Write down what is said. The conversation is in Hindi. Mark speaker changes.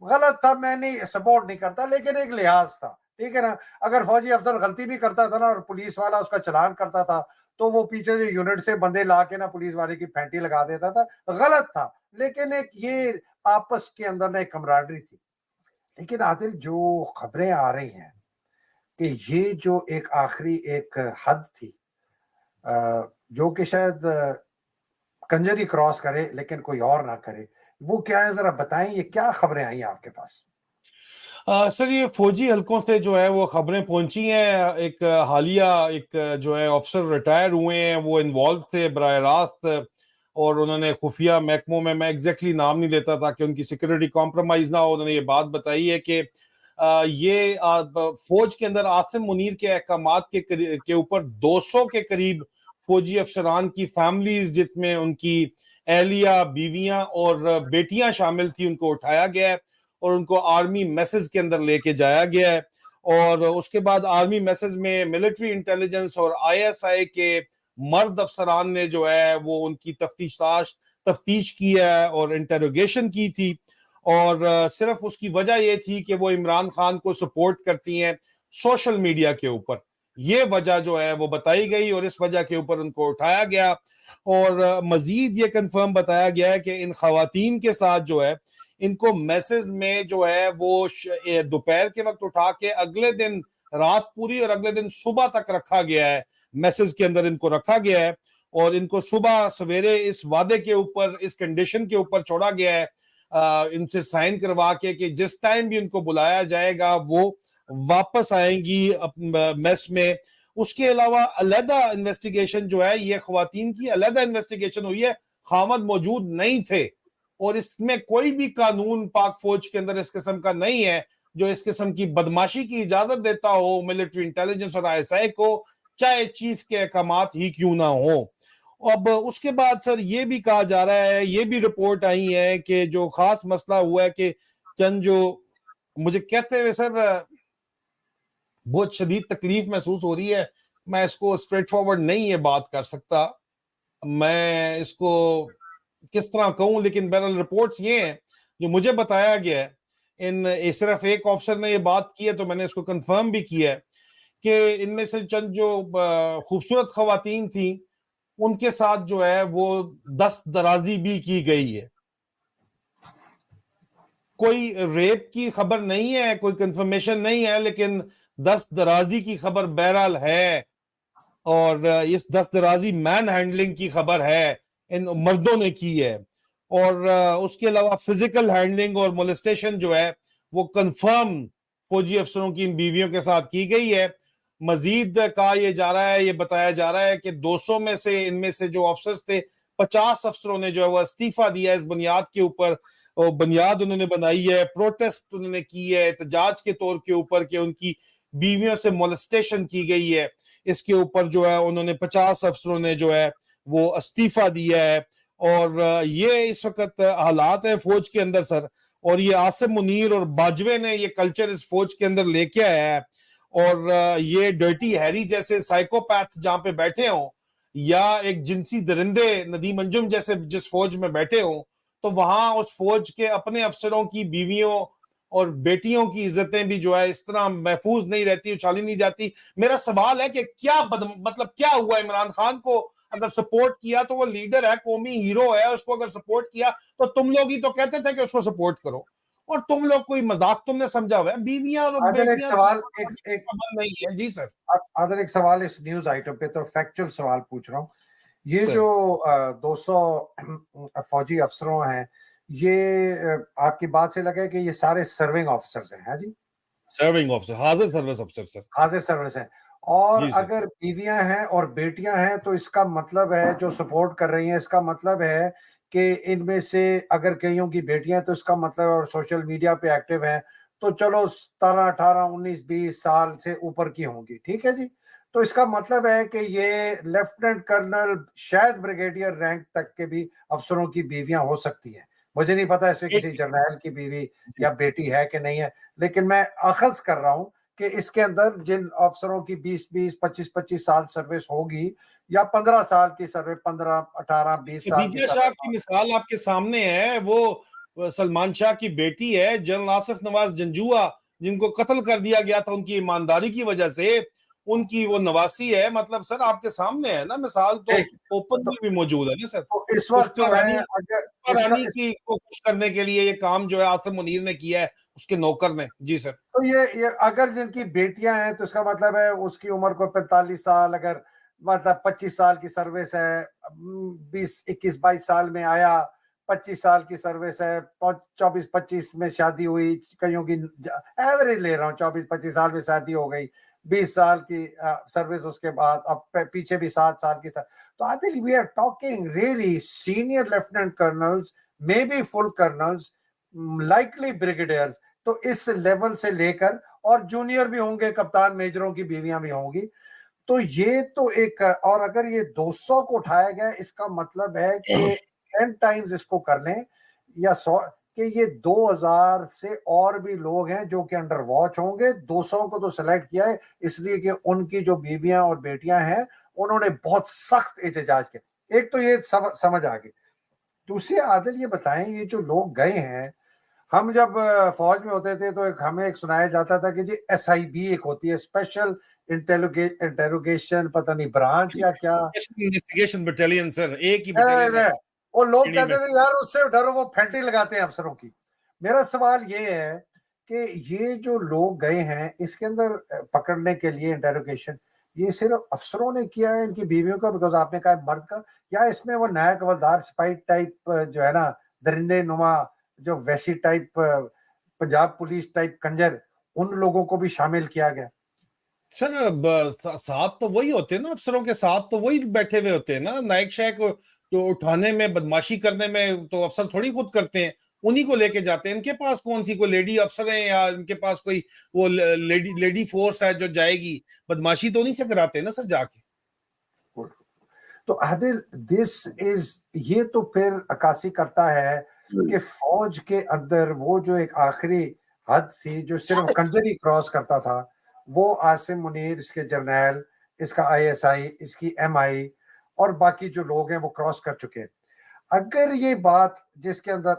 Speaker 1: गलत था, मैं नहीं सपोर्ट नहीं करता, लेकिन एक लिहाज था, ठीक है ना। अगर फौजी अफसर गलती भी करता था ना और पुलिस वाला उसका चालान करता था, तो वो पीछे से यूनिट से बंदे ला के ना पुलिस वाले की फैंटी लगा देता था, गलत था। लेकिन एक ये आपस के अंदर ना एक कमराडरी थी। लेकिन आदिल, जो खबरें आ रही हैं कि ये जो एक आखिरी एक हद थी, जो कि शायद कंजरी क्रॉस करे लेकिन कोई और ना करे, वो क्या है, जरा बताएं, ये क्या खबरें आई आपके पास?
Speaker 2: सर, ये फौजी हलकों से जो है वो खबरें पहुंची हैं। एक हालिया एक जो है ऑफिसर रिटायर हुए हैं, वो इन्वॉल्व थे बराह रास्त, और उन्होंने खुफिया महकमों में, मैं एग्जैक्टली नाम नहीं लेता था कि उनकी सिक्योरिटी कॉम्प्रोमाइज ना हो, उन्होंने ये बात बताई है कि ये फौज के अंदर आसिम मुनीर के अहकामात के ऊपर 200 के करीब फौजी अफसरान की फैमिलीज, जिसमें उनकी एहलिया, बीवियां और बेटियां शामिल थी, उनको उठाया गया है और उनको आर्मी मैसेज के अंदर लेके जाया गया है। और उसके बाद आर्मी मैसेज में मिलिट्री इंटेलिजेंस और आईएसआई के मर्द अफसरान ने जो है वो उनकी तफ्तीश की है और इंटेरोगेशन की थी। और सिर्फ उसकी वजह यह थी कि वो इमरान खान को सपोर्ट करती हैं सोशल मीडिया के ऊपर। ये वजह जो है वो बताई गई और इस वजह के ऊपर उनको उठाया गया। और मजीद ये कंफर्म बताया गया है कि इन खवातीन के साथ जो है, इनको मैसेज में जो है वो दोपहर के वक्त उठा के अगले दिन रात पूरी और अगले दिन सुबह तक रखा गया है। मैसेज के अंदर इनको रखा गया है और इनको सुबह सवेरे इस वादे के ऊपर, इस कंडीशन के ऊपर छोड़ा गया है, इनसे साइन करवा के कि जिस टाइम भी उनको बुलाया जाएगा वो वापस आएंगी मेस में। उसके अलावा अलहदा इन्वेस्टिगेशन जो है, ये खवातीन की अलहदा इन्वेस्टिगेशन हुई है, खामद मौजूद नहीं थे और इसमें कोई भी कानून पाक फौज के अंदर इस किस्म का नहीं है जो इस किस्म की बदमाशी की इजाजत देता हो मिलिट्री इंटेलिजेंस और आईएसआई को, चाहे चीफ के अहकामात ही क्यों ना हो। अब उसके बाद सर ये भी कहा जा रहा है, ये भी रिपोर्ट आई है कि जो खास मसला हुआ है कि चंद जो मुझे कहते हुए सर बहुत शदीद तकलीफ महसूस हो रही है, मैं इसको स्ट्रेट फॉरवर्ड नहीं ये बात कर सकता, मैं इसको किस तरह कहूं, लेकिन बहरहाल रिपोर्ट्स ये हैं जो मुझे बताया गया है। सिर्फ एक ऑफिसर ने ये बात की है तो मैंने इसको कंफर्म भी किया है कि इनमें से चंद जो खूबसूरत खवातीन थी उनके साथ जो है वो दस्त दराजी भी की गई है। कोई रेप की खबर नहीं है, कोई कंफर्मेशन नहीं है, लेकिन दस्त दराजी की खबर बहरहाल है। और इस दस्त दराजी मैन हैंडलिंग की खबर है, इन मर्दों ने की है। और उसके अलावा फिजिकल हैंडलिंग और मोलेस्टेशन जो है वो कंफर्म फौजी अफसरों की इन बीवियों के साथ की गई है। मजीद कहा यह जा रहा है, ये बताया जा रहा है कि 200 में से, इनमें से जो अफसर्स थे, 50 अफसरों ने जो है वो इस्तीफा दिया इस बुनियाद के ऊपर। और बुनियाद उन्होंने बनाई है, प्रोटेस्ट उन्होंने की है एहतजाज के तौर के ऊपर कि उनकी बीवियों से मोलेस्टेशन की गई है। इसके ऊपर जो है उन्होंने 50 अफसरों ने जो है वो इस्तीफा दिया है। और ये इस वक्त हालात है फौज के अंदर सर। और ये आसिम मुनीर और बाजवे ने ये कल्चर इस फौज के अंदर लेके आया है। और ये डर्टी हैरी जैसे साइकोपैथ जहां पे बैठे हो, या एक जिनसी दरिंदे नदीम अंजुम जैसे जिस फौज में बैठे हो, तो वहां उस फौज के अपने अफसरों की बीवियों और बेटियों की इज्जतें भी जो है इस तरह महफूज नहीं रहती, उछाली नहीं जाती। मेरा सवाल है कि क्या मतलब क्या हुआ, इमरान खान को अगर सपोर्ट किया तो वो लीडर है, कौमी हीरो है, उसको अगर सपोर्ट किया तो तुम लोग ही तो कहते थे कि उसको सपोर्ट करो, और तुम लोग कोई मजाक तुमने समझा हुआ है, बीवियां और
Speaker 1: आदर एक
Speaker 2: बेटियां
Speaker 1: सवाल, एक
Speaker 2: खबर नहीं है जी सर।
Speaker 1: आदर एक सवाल इस न्यूज आइटम पे, तो फैक्चुअल सवाल पूछ रहा हूँ। ये जो
Speaker 2: सर
Speaker 1: 200 फौजी अफसरों हैं, ये आपकी बात से लगा है कि ये सारे सर्विंग ऑफिसर्स हैं? हाँ जी,
Speaker 2: सर्विंग ऑफिसर, हाजिर सर्विस अफसर सर।
Speaker 1: हाजिर सर्विस हैं। और
Speaker 2: जी सर।
Speaker 1: अगर बीवियां हैं और बेटियां हैं, तो इसका मतलब है, जो सपोर्ट कर रही हैं, इसका मतलब है कि इनमें से अगर कईयों की बेटियां, तो इसका मतलब, और सोशल मीडिया पे एक्टिव हैं, तो चलो 17 18 19 20 साल से ऊपर की होंगी, ठीक है जी। तो इसका मतलब है कि ये लेफ्टिनेंट कर्नल, शायद ब्रिगेडियर रैंक तक के भी अफसरों की बीवियां हो सकती हैं। मुझे नहीं पता इसमें
Speaker 2: एक
Speaker 1: किसी जर्नैल की बीवी
Speaker 2: जी
Speaker 1: या बेटी है कि नहीं है, लेकिन मैं अखज कर रहा हूं कि इसके अंदर जिन अफसरों की 20-20 25-25 साल सर्विस होगी, या 15 साल की सर्विस, 15 18 20 साल की
Speaker 2: खदीजा शाह
Speaker 1: सर्विस
Speaker 2: की
Speaker 1: होगी।
Speaker 2: मिसाल आपके सामने है, वो सलमान शाह की बेटी है जनरल आसिफ नवाज जंजुआ, जिनको कत्ल कर दिया गया था उनकी ईमानदारी की वजह से, उनकी वो नवासी है। मतलब सर आपके सामने है ना मिसाल, तो
Speaker 1: ठीक है।
Speaker 2: ओपनली
Speaker 1: तो,
Speaker 2: भी मौजूद है ना सर।
Speaker 1: तो इस वक्त
Speaker 2: पुष्पा
Speaker 1: जो है,
Speaker 2: रानी,
Speaker 1: अगर
Speaker 2: पुष्पा रानी की को खुश करने के लिए ये काम जो है आसिम मुनीर ने किया है, उसके नौकर ने। जी सर।
Speaker 1: तो ये अगर जिनकी बेटियां हैं तो इसका मतलब है उसकी उम्र को 45 साल, अगर मतलब 25 साल की सर्विस है, 20 21 22 साल में आया, 25 साल की सर्विस है, 24 25 में शादी हुई, कईयों की एवरेज ले रहा हूँ, 24 25 साल में शादी हो गई, 20 साल की सर्विस उसके बाद, अब पीछे भी 7 साल की तो Adil we are talking really senior lieutenant colonels, may be full colonels, likely brigadiers. तो इस लेवल से लेकर, और जूनियर भी होंगे, कप्तान मेजरों की बीवियां भी होंगी। तो ये तो एक, और अगर ये 200 को उठाया गया, इसका मतलब है कि 10 टाइम्स इसको कर लें, या 100, कि ये 2000 से और भी लोग हैं जो कि अंडर वॉच होंगे। 200 को तो सिलेक्ट किया है इसलिए कि उनकी जो बीवियां और बेटियां हैं उन्होंने बहुत सख्त एहतजाज किया। एक तो ये समझ आ गई। दूसरे आदिल ये बताएं, ये जो लोग गए हैं, हम जब फौज में होते थे तो हमें एक सुनाया जाता था कि जी SIB एक होती है, स्पेशल इंटेरोगेशन, पता नहीं ब्रांच या क्या,
Speaker 2: इन्वेस्टिगेशन बटालियन सर, एक ही बटालियन है
Speaker 1: वो लोग
Speaker 2: में।
Speaker 1: कहते थे यार उससे डरो, वो फेंटी लगाते हैं अफसरों की। मेरा सवाल ये है कि ये जो लोग गए हैं इसके अंदर पकड़ने के लिए इंटेरोगेशन, ये सिर्फ अफसरों ने किया है इनकी बीवियों का, बिकॉज आपने कहा मर्द का, या इसमें वो नायक हवलदार सिपाही टाइप जो है ना, दरिंदे नुमा, जो वैसी type, Punjab police type Kanjar, उन लोगों को भी शामिल किया गया?
Speaker 2: सर साथ तो वही होते हैं ना, अफसरों के साथ तो वही बैठे हुए होते हैं ना। नायक शाह को तो उठाने में, बदमाशी करने में तो अफसर थोड़ी खुद करते हैं, उन्हीं को लेके जाते हैं। इनके पास कौन सी कोई लेडी अफसर है, या इनके पास कोई वो लेडी फोर्स है जो जाएगी? बदमाशी तो उन्हीं से कराते हैं ना सर जाके।
Speaker 1: तो आदिल, दिस इज, ये तो फिर अक्कासी करता है कि फौज के अंदर वो जो एक आखिरी हद थी जो सिर्फ कंजरी क्रॉस करता था, वो आसिम मुनीर, इसके जर्नैल, इसका ISI, इसकी MI और बाकी जो लोग हैं वो क्रॉस कर चुके हैं। अगर ये बात जिसके अंदर